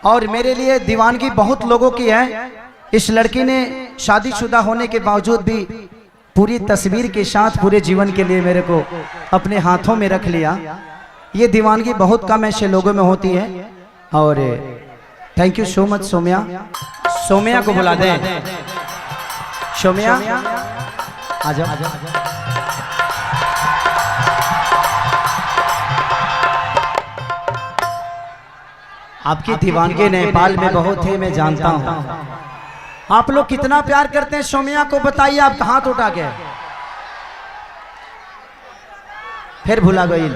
और मेरे लिए दीवानगी बहुत लोगों की है। इस लड़की ने शादीशुदा होने के बावजूद भी पूरी तस्वीर के साथ पूरे जीवन के लिए मेरे को अपने हाथों में रख लिया। ये दीवानगी बहुत कम ऐसे लोगों में होती है। और thank you so much Saumya. Saumya को बुला दें। सोम्या आ जाओ। आपकी दीवानगी नेपाल में बहुत है, मैं जानता हूँ। आप लोग कितना प्यार करते हैं सोम्या को, बताइए। आप हाथ उठा के फिर भुला गई।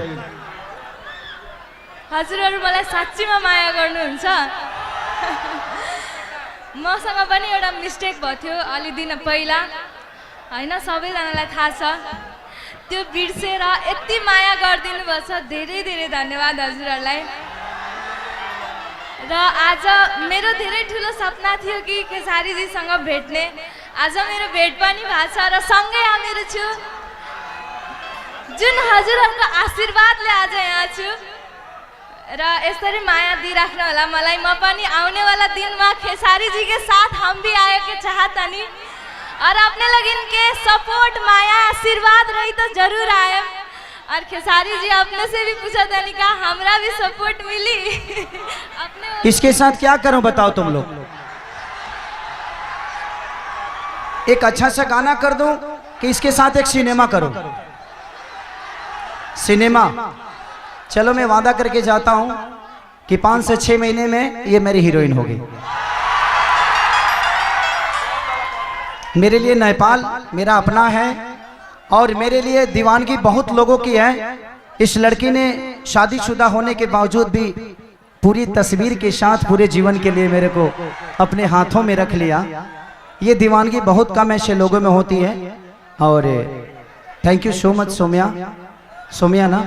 हजुरहरु मलाई साच्चीमा माया गर्नुहुन्छ। मसँग पनि एउटा मिस्टेक भयो थियो अलि दिन पहिला, हैन, सबैजनालाई थाहा छ। त्यो बिर्सेर यति माया गरिदिनु भएछ, धेरै धेरै धन्यवाद हजुरहरुलाई। र आज मेरो धेरै ठुलो सपना थियो कि खेसारीजीसँग भेट्ने। आज मेरो भेट पनि भएको छ र सँगै हामीहरू छु। जुन हजुरहरुको आशीर्वादले आज यहाँ छु र यसरी माया दिइराख्नु होला मलाई। म पनि आउने वाला दिन में खेसारी जी के साथ हम भी आए के चाहता नहीं, और अपने लोग इनके सपोर्ट माया आशीर्वाद रही तो जरूर आए। और खेसारी जी अपने से भी पूछा था, नहीं कहा हमरा भी सपोर्ट मिली। अपने इसके साथ क्या करूं बताओ तुम लोग? एक अच्छा सा गाना कर दूं कि इसके साथ एक सिनेमा करूं? सिनेमा, चलो मैं वादा करके जाता हूं कि 5 से 6 महीने में ये मेरी हीरोइन होगी। मेरे लिए नेपाल मेरा अपना है और मेरे लिए दीवानगी बहुत लोगों की है। इस लड़की ने शादीशुदा होने के बावजूद भी पूरी तस्वीर के साथ पूरे जीवन के लिए मेरे को अपने हाथों में रख लिया। ये दीवानगी बहुत कम ऐसे लोगों में होती है। और thank you so much Saumya. सोम्या ना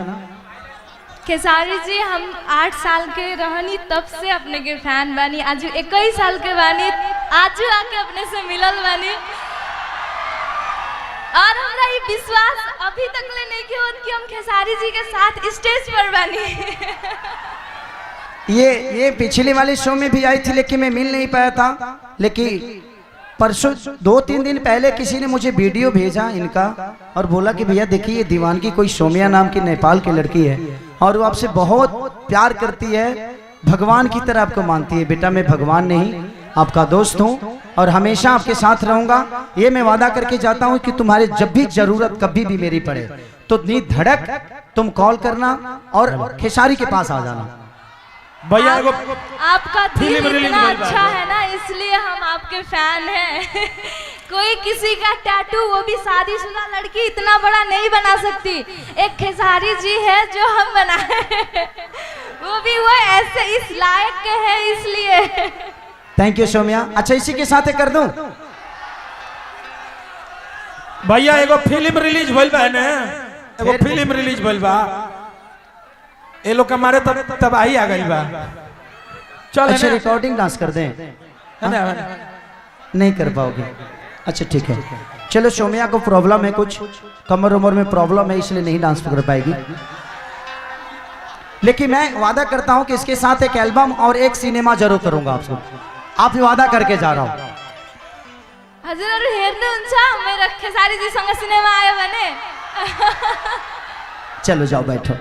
खेसारी जी, हम 8 साल के रहनी तब से अपने के फैन बानी। आज 21 साल के बानी, आज आके अपने से मिलल बानी। और हमरा ये विश्वास अभी तक ले नहीं किया कि हम खेसारी जी के साथ स्टेज पर बानी। ये पिछली वाली शो में भी आई थी, लेकिन मैं मिल नहीं पाया था। लेकिन परसों 2-3 दिन पहले किसी ने मुझे वीडियो भेजा इनका और बोला कि भैया देखिए ये दीवानगी कोई सोम्या नाम की नेपाल की लड़की है और वो आपसे बहुत प्यार करती है, भगवान की तरह आपको मानती है। बेटा मैं भगवान नहीं, आपका दोस्त हूँ और हमेशा आपके साथ रहूंगा। ये मैं वादा करके जाता हूँ कि तुम्हारे जब भी जरूरत कभी भी मेरी पड़े तो धड़क तुम कॉल करना और खेसारी के पास आ जाना। भैया आपका दिल इतना अच्छा है ना, इसलिए हम आपके फैन हैं। कोई किसी का टैटू, वो भी शादीशुदा लड़की, इतना बड़ा नहीं बना सकती। एक खेसारी जी है जो हम बनाए, वो भी वो ऐसे इस लायक के है, इसलिए। Thank you Saumya. अच्छा इसी के साथ कर दूं भैया, एगो फिल्म रिलीज भइल बा ना, एगो फिल्म रिलीज भइल बा। ये लोग हमारे तबाही आ गई बा। चल अच्छा रिकॉर्डिंग डांस कर दें? नहीं कर पाओगे? अच्छा ठीक है, चलो। सोम्या को प्रॉब्लम है, कुछ कमर उमर में प्रॉब्लम है, इसलिए नहीं डांस कर पाएगी। लेकिन मैं वादा करता हूं कि इसके साथ एक एल्बम और एक सिनेमा जरूर करूंगा आपको। आप वादा करके जा रहा हूं। हजुरहरु हेर्नुहुन्छ मेरो खेसारी जी सँग सिनेमा आयो भने? चलो जाओ बैठो।